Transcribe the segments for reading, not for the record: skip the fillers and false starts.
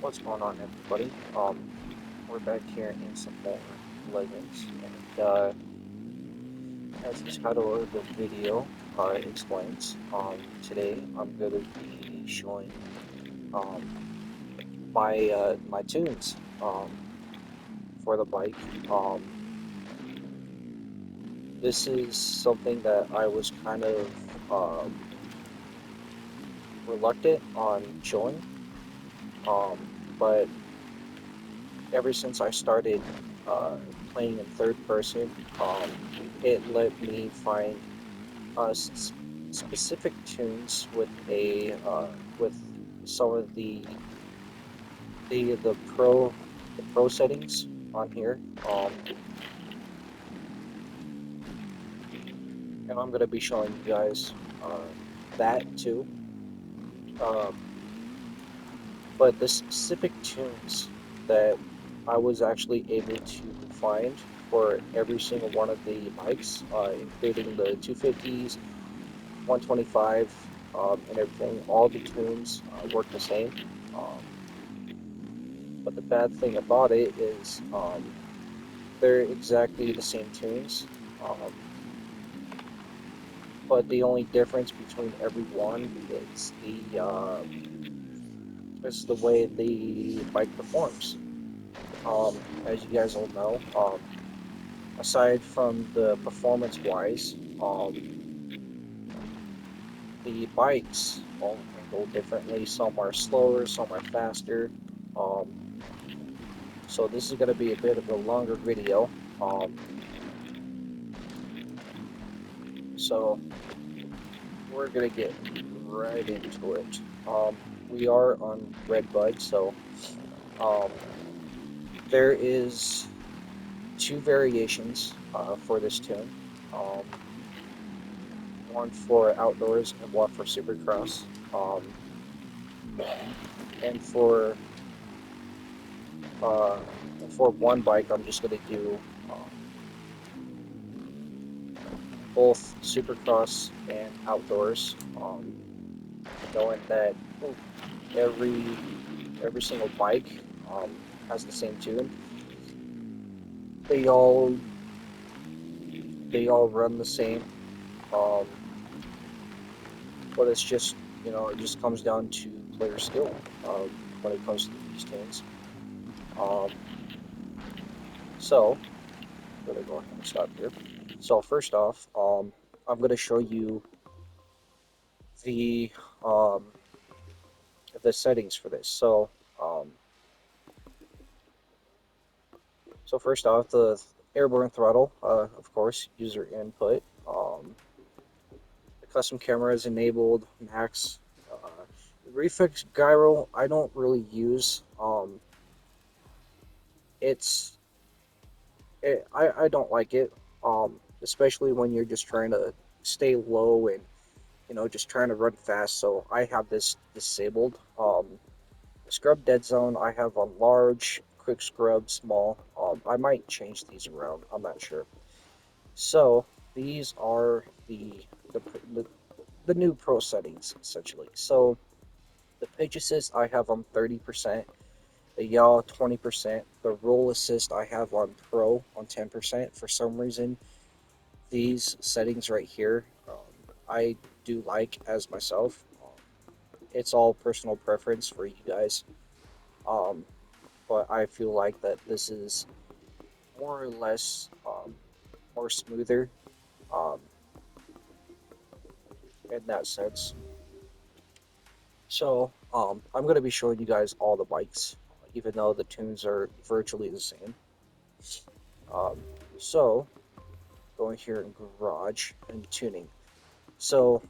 What's going on, everybody? We're back here in some more Legends, and as the title of the video explains, today I'm going to be showing um, my tunes for the bike. This is something that I was kind of reluctant on showing, but ever since I started playing in third person, it let me find specific tunes with some of the pro settings on here. And I'm gonna be showing you guys that too. Um, but the specific tunes that I was actually able to find for every single one of the bikes, including the 250s, 125, and everything, all the tunes work the same. Um, but the bad thing about it is they're exactly the same tunes, um, but the only difference between every one is the way the bike performs. As you guys all know, aside from the performance wise, the bikes all handle differently. Some are slower, some are faster. Um, so this is going to be a bit of a longer video. Um, so we're going to get right into it. We are on Redbud, so um, there is two variations for this tune. Um, one for outdoors and one for Supercross. Um, and uh, for one bike, I'm just going to do both Supercross and outdoors, knowing that every every single bike has the same tune. They all they all run the same, um, but it's just it just comes down to player skill when it comes to these tunes. Um, so I'm gonna go ahead and stop here. So first off, I'm gonna show you the um, the settings for this. Um, so first off, the airborne throttle, of course, user input. The custom camera is enabled, max. Reflex gyro, I don't really use. It's I don't like it. Especially when you're just trying to stay low and just trying to run fast. So I have this disabled. Scrub dead zone I have on large, quick scrub small. I might change these around. I'm not sure. So these are the the, the new pro settings essentially. So the pitch assist I have on 30%, the yaw 20%, the roll assist I have on pro on 10%. For some reason, these settings right here, I do like as myself. It's all personal preference for you guys. Um, but I feel like that this is more or less more smoother um, in that sense. So I'm going to be showing you guys all the bikes, even though the tunes are virtually the same. Um, so going here in Garage and tuning. So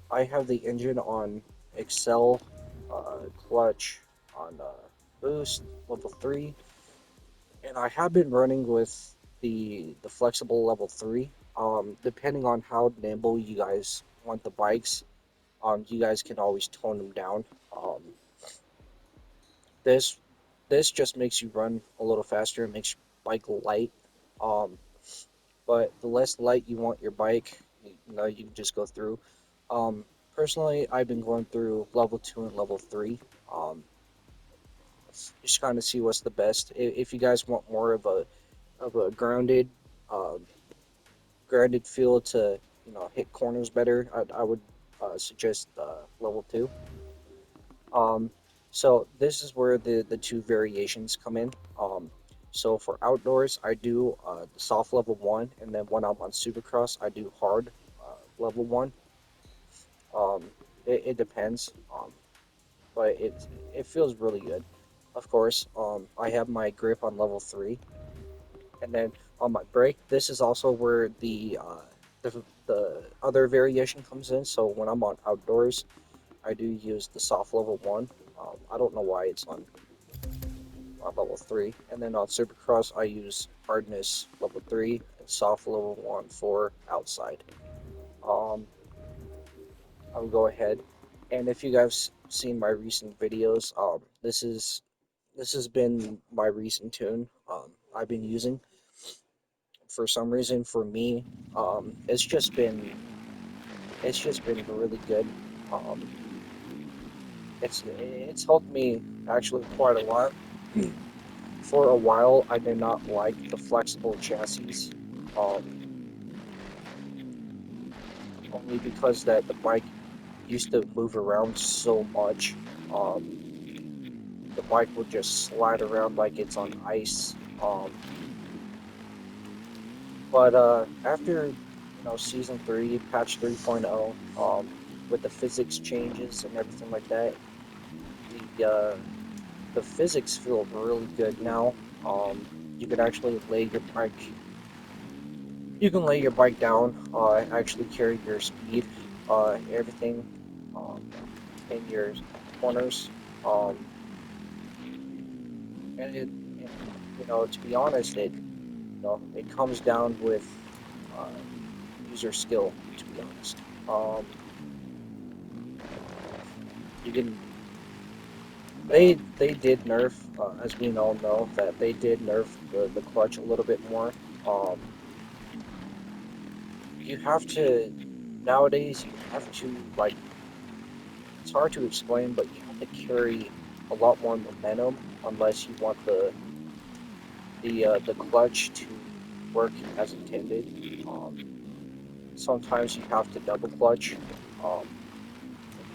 I have the engine on Excel, clutch on Boost level 3, and I have been running with the flexible level 3. Depending on how nimble you guys want the bikes, you guys can always tone them down. Um, this this just makes you run a little faster. It makes your bike light. Um, but the less light you want your bike, you can just go through. Personally, I've been going through level 2 and level 3. Um, just kind of see what's the best. If you guys want more of a uh, grounded feel to hit corners better, I would suggest level 2. Um, so this is where the two variations come in. So for outdoors, I do the soft level 1, and then when I'm on Supercross, I do hard level 1. Um, it depends, but it feels really good. Of course, I have my grip on level 3, and then on my brake, this is also where the other variation comes in. So when I'm on outdoors, I do use the soft level 1. I don't know why it's on level 3. And then on Supercross, I use hardness level 3 and soft level 1 for outside. Um, I'll go ahead. And if you guys seen my recent videos, this has been my recent tune I've been using. For some reason, for me, it's just been really good. Um, it's helped me actually quite a lot. For a while, I did not like the flexible chassis, um, only because that the bike used to move around so much. Um, the bike would just slide around like it's on ice. But after season 3, patch 3.0, with the physics changes and everything like that, the uh, the physics feel really good now. You can actually lay your bike down, actually carry your speed, everything, um, in your corners. Um, and to be honest, it comes down with uh, user skill. To be honest, you can they did nerf, as we all know, that they did nerf the clutch a little bit more. Um, you have to nowadays you have to like it's hard to explain, but you have to carry a lot more momentum unless you want the clutch to work as intended. Um, Sometimes you have to double clutch um,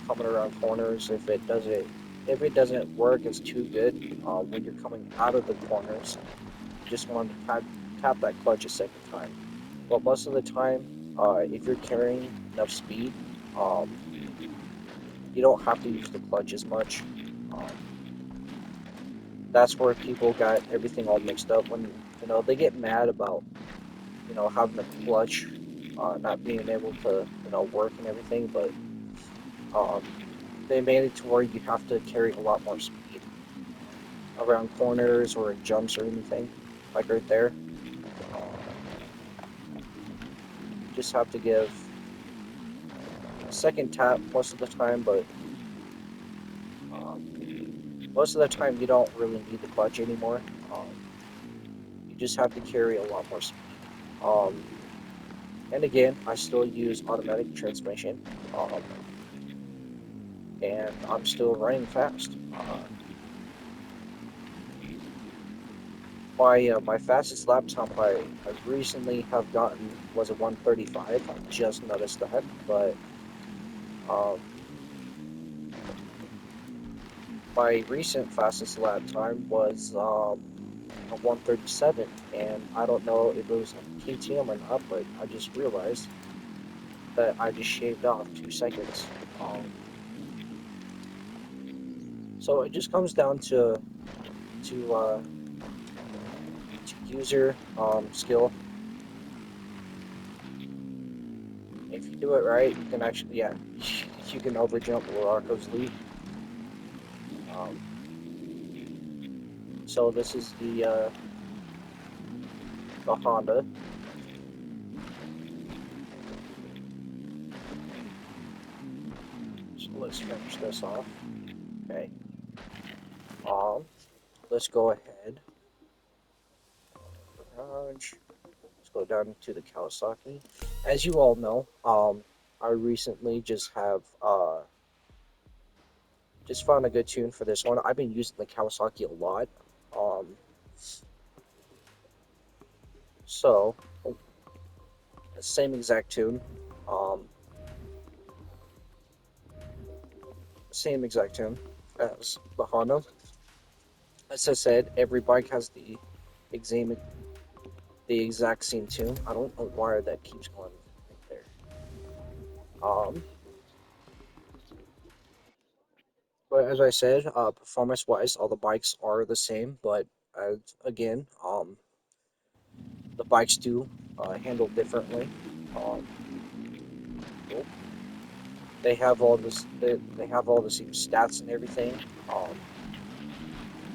coming around corners if it doesn't work as too good when you're coming out of the corners. You just want to tap that clutch a second time. But most of the time, if you're carrying enough speed, um, you don't have to use the clutch as much. Um, that's where people got everything all mixed up when they get mad about having a clutch not being able to work and everything, but um, they made it to where you have to carry a lot more speed around corners or in jumps or anything like right there. You just have to give a second tap most of the time, but um, most of the time you don't really need the clutch anymore. You just have to carry a lot more speed. Um, and again, I still use automatic transmission, um, and I'm still running fast. My fastest lap time I recently have gotten was a 1:35. I just noticed that, but um, my recent fastest lap time was a 1:37, and I don't know if it was a KTM or not, but I just realized that I just shaved off 2 seconds. So it just comes down to uh, to user skill. If you do it right, you can actually, yeah, you can overjump Lararco's lead. Um, so this is the Honda. So let's finish this off. Okay. Um, let's go ahead. Garage. Let's go down to the Kawasaki. As you all know, I recently just have just found a good tune for this one. I've been using the Kawasaki a lot. Um, so same exact tune. Um, same exact tune as the Honda. As I said, every bike has the exact same tune. I don't know why that keeps going right there. But as I said, performance-wise, all the bikes are the same. But again, the bikes do handle differently. Um, oh, they have all the same stats and everything. Um,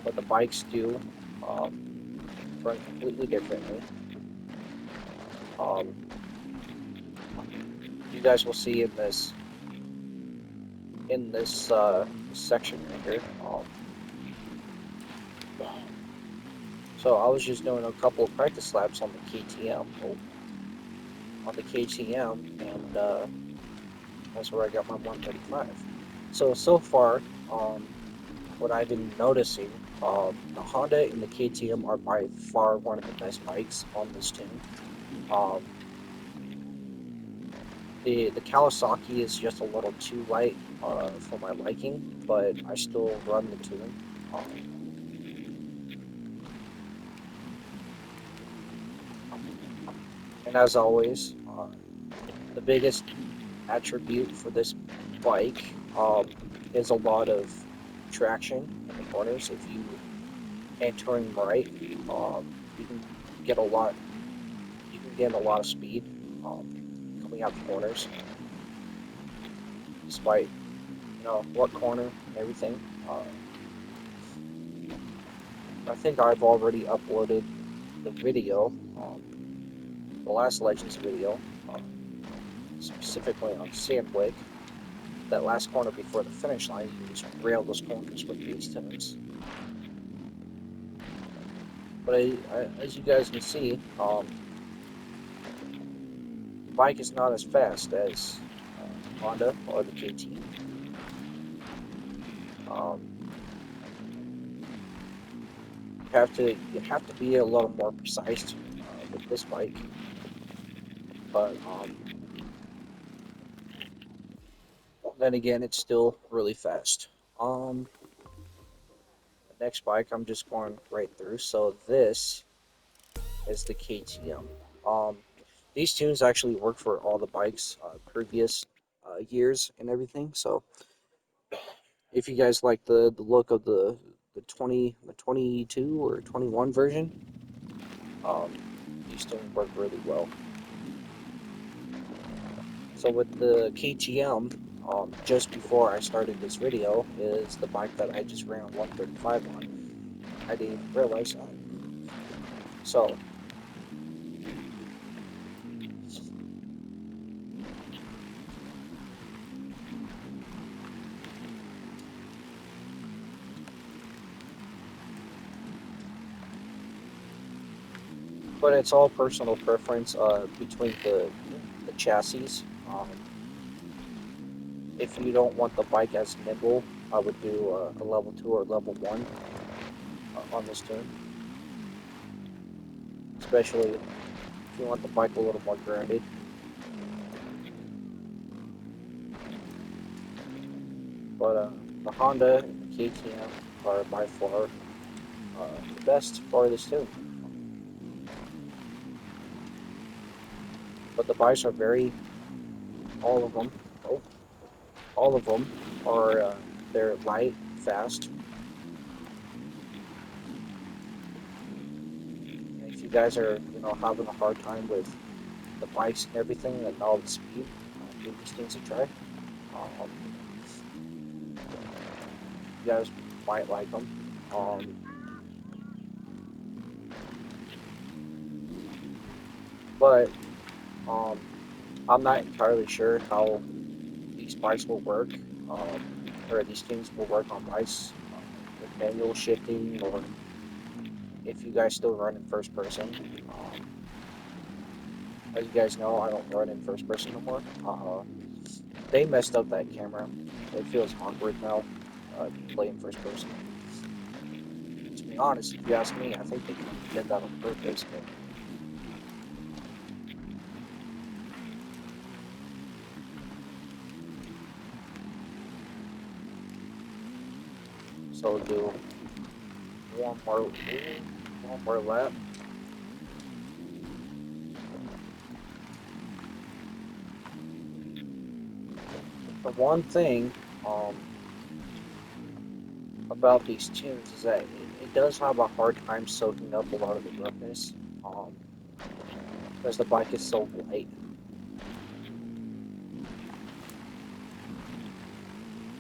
but the bikes do um, run completely differently. Um, you guys will see in this section right here. So I was just doing a couple of practice laps on the KTM, and that's where I got my 135. So far, what I've been noticing, the Honda and the KTM are by far one of the best bikes on this tune. Um, the Kawasaki is just a little too light for my liking, but I still run the tune. Um, and as always, the biggest attribute for this bike is a lot of traction in the corners. If you entering right, you can get a lot. You can get a lot of speed coming out the corners, despite what corner and everything. I think I've already uploaded the video, the last Legends video, specifically on Sandwick. That last corner before the finish line, you just rail those corners with these tunes. But as you guys can see, the bike is not as fast as Honda or the KT. Um, you have to be a little more precise with this bike, but then again, it's still really fast. The next bike I'm just going right through. So this is the KTM. Um, these tunes actually work for all the bikes previous years and everything. So if you guys like the look of the 22 or 21 version, um, these tunes work really well. So with the KTM, just before I started this video, is the bike that I just ran 135 on. I didn't even realize that. So, but it's all personal preference between the chassis. Um, if you don't want the bike as nimble, I would do a level 2 or level 1 on this tune, especially if you want the bike a little more grounded. But the Honda and the KTM are by far the best for this tune. But the bikes are all of them, oh, all of them are, they're light, fast. And if you guys are, having a hard time with the bikes and everything and all the speed, give these things a try. Um, you guys might like them. Um, but um, I'm not entirely sure how these bikes will work, um, or these things will work on bikes with manual shifting, or if you guys still run in first person. As you guys know, I don't run in first person no more. They messed up that camera. It feels awkward now. playing first person. To be honest, if you ask me, I think they did that on purpose. But so we'll do one more lap. The one thing about these tunes is that it does have a hard time soaking up a lot of the roughness because the bike is so light.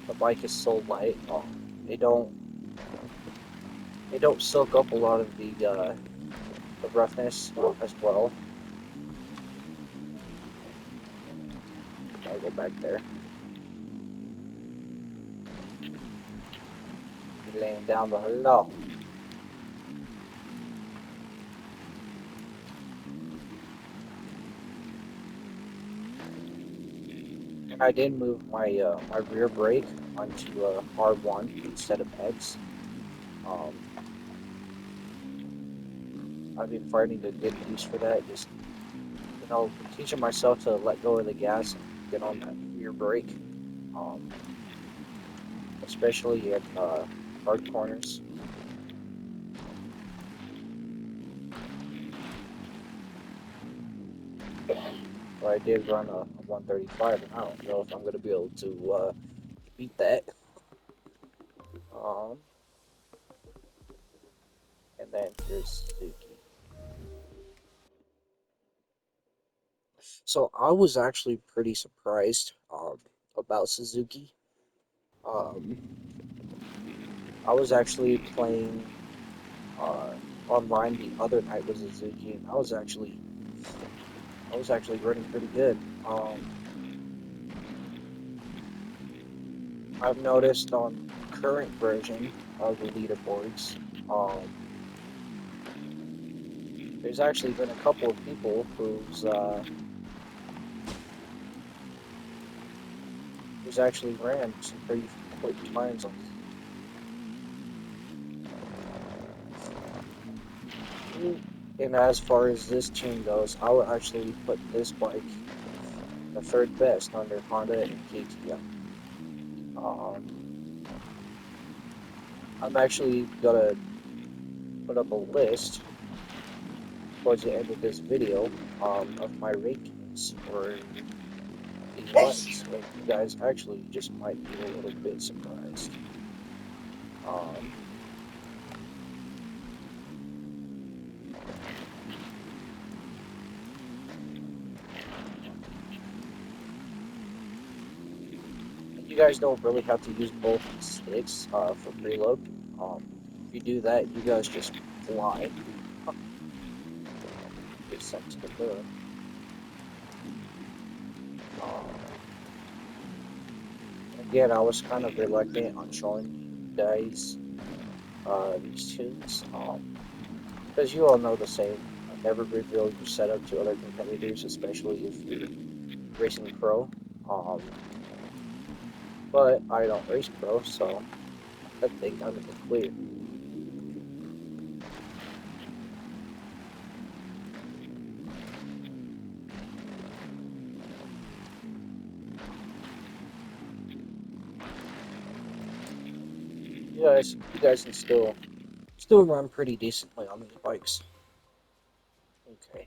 The bike is so light. They don't they don't soak up a lot of the roughness as well. I'll go back there. Laying down the low. And I did move my rear brake onto R1 instead of X. I've been finding a good use for that. Just teaching myself to let go of the gas and get on that rear brake, especially at hard corners. But I did run a 135, and I don't know if I'm going to be able to beat that. And then here's Suzuki. So I was actually pretty surprised about Suzuki. Um, I was actually playing online the other night with Suzuki, and I was actually running pretty good. I've noticed on current version of the leaderboards, there's actually been a couple of people who's actually ran some pretty quick times on. And as far as this tune goes, I would actually put this bike the third best under Honda and KTM. I'm actually gonna put up a list towards the end of this video of my rankings for these bikes, and you guys actually just might be a little bit surprised. You guys don't really have to use both sticks for preload. If you do that, you guys just fly. Get sent to the moon. Again, I was kind of reluctant on showing you guys these tunes because you all know the same. I never reveal your setup to other competitors, especially if you're racing pro. But I don't race pro, so I think I'm in the clear. You guys can still run pretty decently on these bikes. Okay.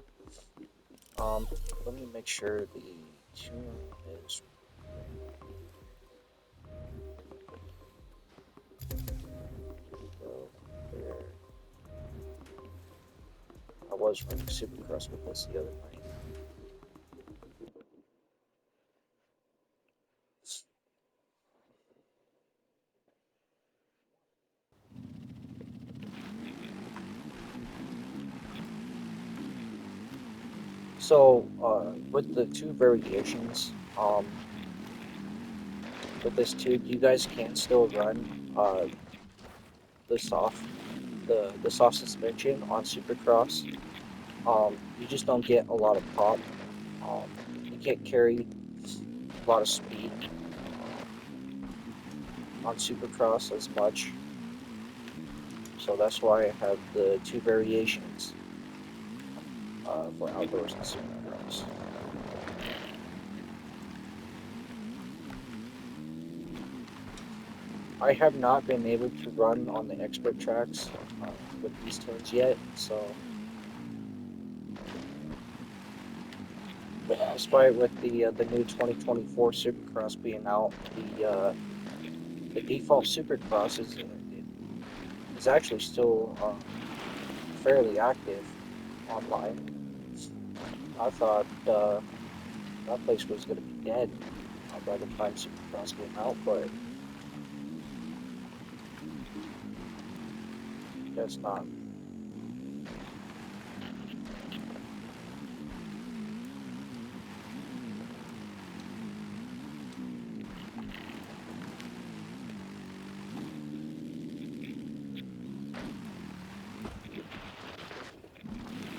Let me make sure the tune is there. I was running Supercross with this the other night. So, with the two variations, with this tube, you guys can still run the soft the soft suspension on Supercross. You just don't get a lot of pop. You can't carry a lot of speed. on Supercross as much, so that's why I have the two variations for outdoors and Supercross. I have not been able to run on the expert tracks with these tunes yet, so despite with the new 2024 Supercross being out, the default Supercross is actually still fairly active online. I thought that place was going to be dead by the time Supercross came out, but that's not.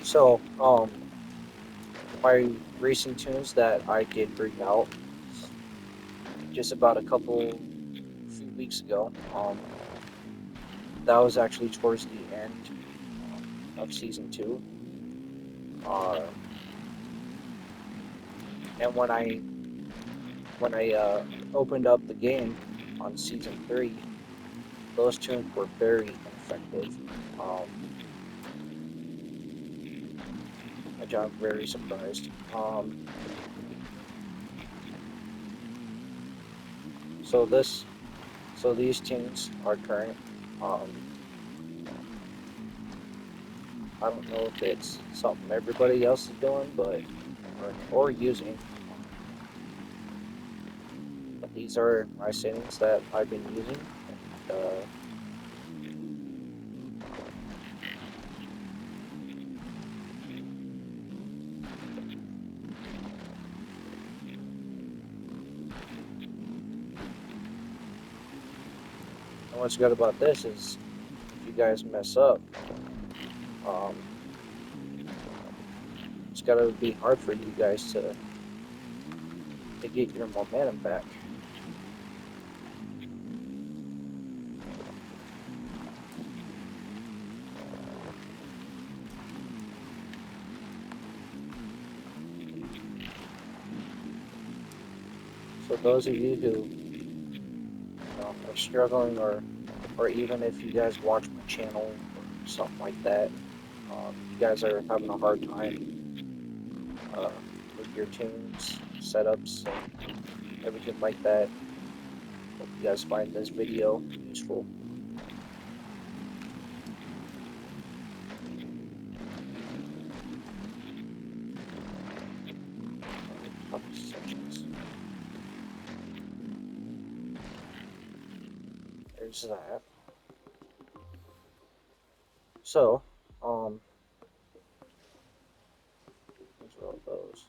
So, my racing tunes that I did bring out just about few weeks ago. That was actually towards the end of season two. Uh, and when I opened up the game on season three, those tunes were very effective. Um, which I'm very surprised. So this, so these tunes are current. Um, I don't know if it's something everybody else is doing, but or using. But these are my settings that I've been using. And, what's good about this is if you guys mess up, um, it's gotta be hard for you guys to get your momentum back. So those of you who are struggling, or even if you guys watch my channel or something like that, you guys are having a hard time with your tunes, setups, and everything like that. Hope you guys find this video useful. Sections. There's that. So, those are all those.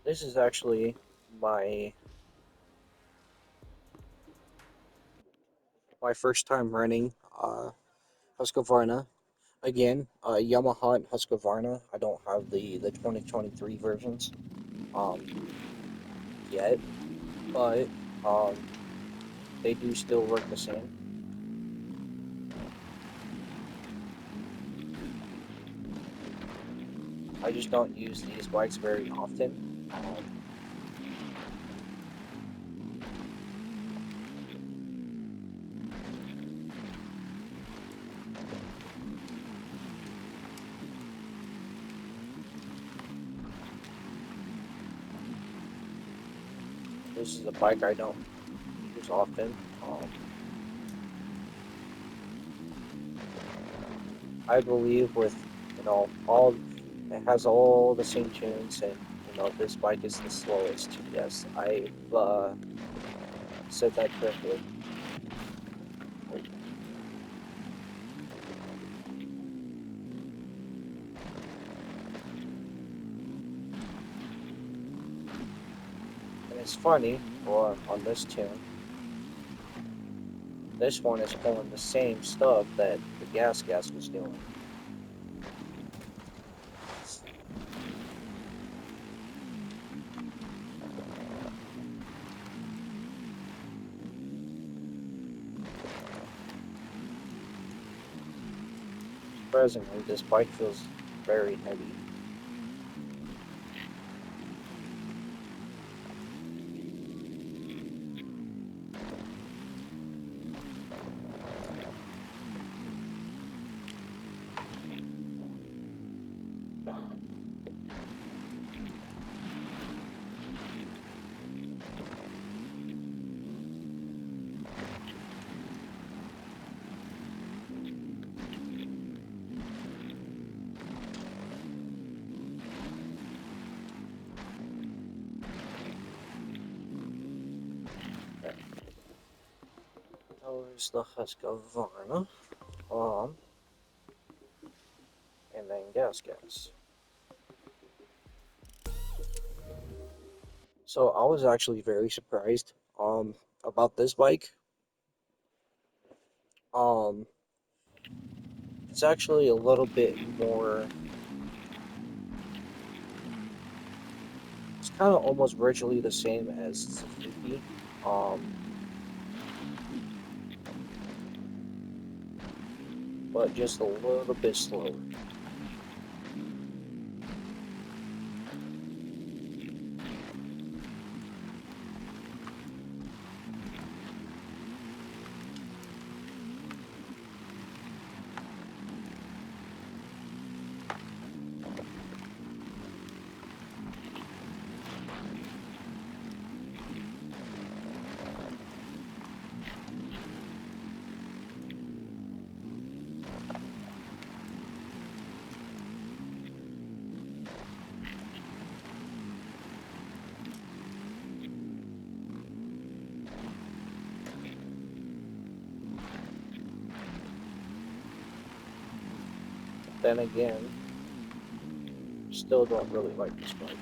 This is actually my my first time running Husqvarna. Again, Yamaha and Husqvarna. I don't have the 2023 versions um, yet, but um, they do still work the same. I just don't use these bikes very often. This is a bike I don't use often. I believe with all it has all the same tunes, and this bike is the slowest. Yes, I said that correctly. And it's funny, on this tune, this one is pulling the same stuff that the gas was doing. Surprisingly, this bike feels very heavy. There's the Husqvarna, um, and then gas. So I was actually very surprised, about this bike. Um, it's actually a little bit more. It's kind of almost virtually the same as the 50, um, but just a little bit slower. Then again, still don't really like this bike.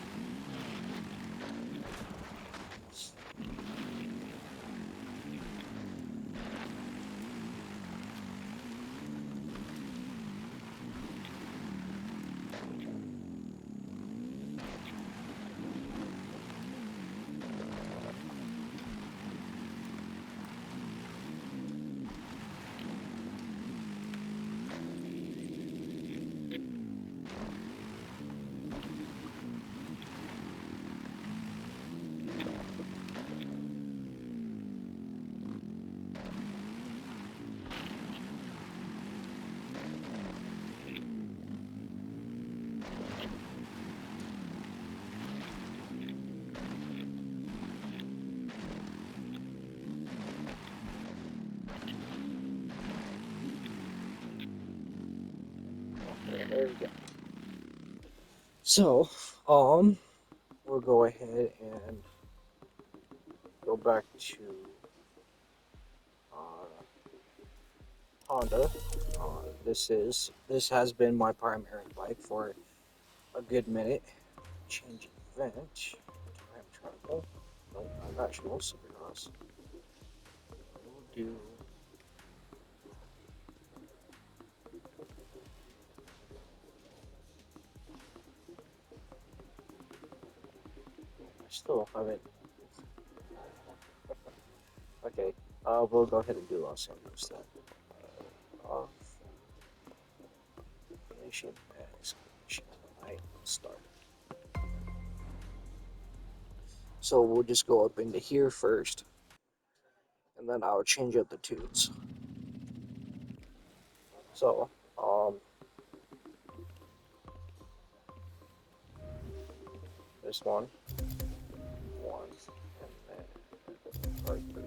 Okay, there we go. So, we'll go ahead and go back to uh, Honda. This has been my primary bike for a good minute. Change event, time travel. Nope, I got you all Supercross. We'll do. I still haven't. Okay, we'll go ahead and do Los Angeles then. Off, nation, exclamation, I start. So we'll just go up into here first, and then I'll change up the tunes. So, this one, and then part three.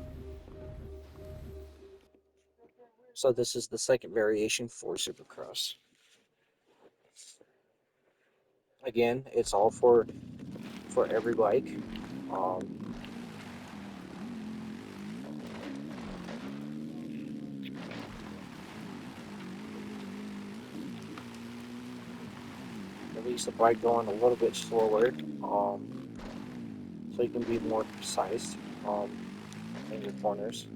So this is the second variation for Supercross. Again, it's all for every bike. Um, at least the bike going a little bit slower, so you can be more precise in your corners.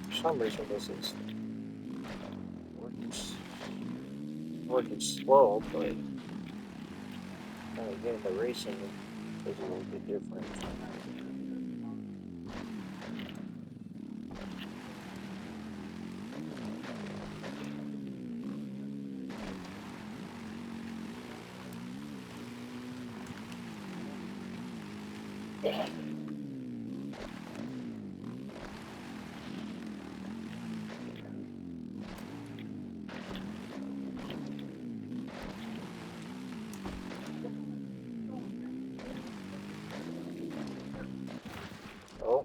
For some reason, this is working, working slow, but again, the racing is a little bit different. Oh,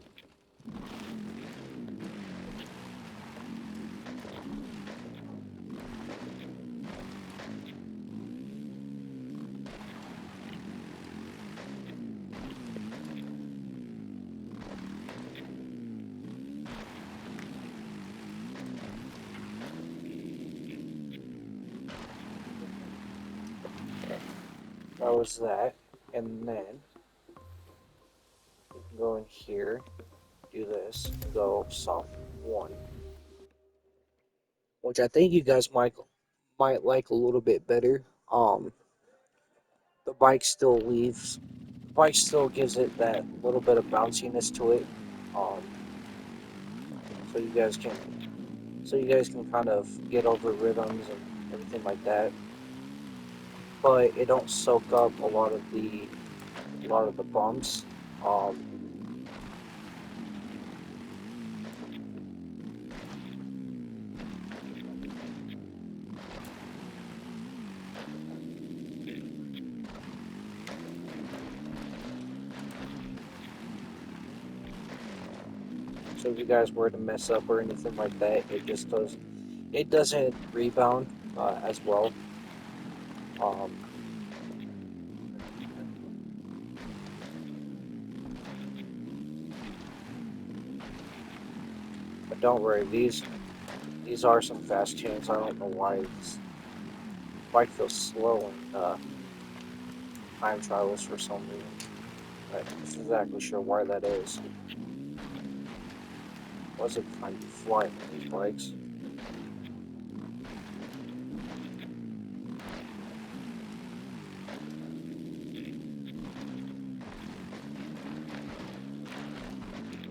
that was that. And then you can go in here, do this, go soft one, which I think you guys might like a little bit better. The bike still leaves, the bike still gives it that little bit of bounciness to it. Um, so you guys can kind of get over rhythms and everything like that. But it don't soak up a lot of the bumps. Um, so if you guys were to mess up or anything like that, it doesn't rebound as well. Um, but don't worry, these are some fast tunes. I don't know why this bike feels slow in time trials for some reason. I'm not exactly sure why that is. Was it kind of flying these bikes?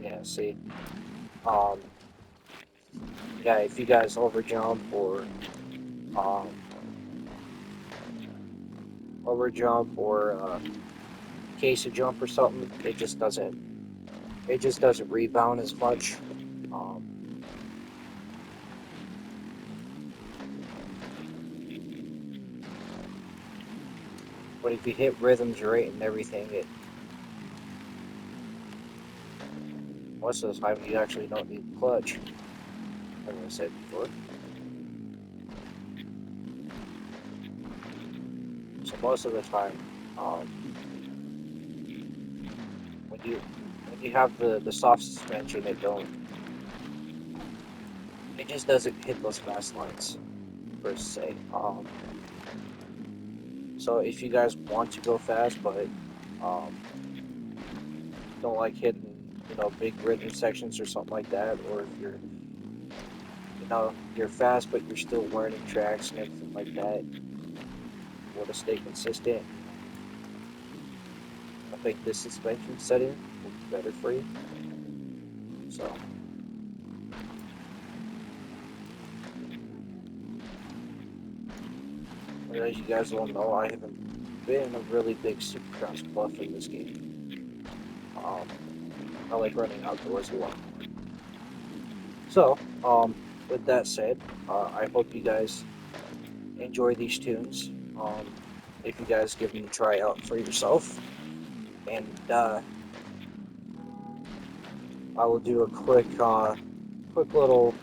Yeah, see. Um, yeah, if you guys overjump um, or case a jump or something, it just doesn't rebound as much. Um, but if you hit rhythms right and everything, it most of the time you actually don't need the clutch, as I said before. So most of the time, um, when you have the soft suspension, it just doesn't hit those fast lines per se. So if you guys want to go fast, but um, don't like hitting big rhythm sections or something like that, or if you're fast but you're still learning tracks and everything like that, you want to stay consistent, I think this suspension setting will be better for you. So, as you guys all know, I haven't been a really big Supercross buff in this game. Um, I like running outdoors a lot. So, with that said, I hope you guys enjoy these tunes. If you guys give them a try out for yourself, and I will do a quick little,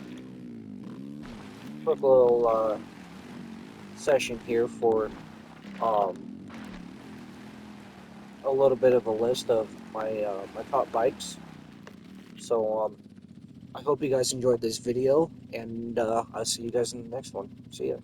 quick little session here for um, a little bit of a list of my top bikes. So I hope you guys enjoyed this video, and I'll see you guys in the next one. See ya.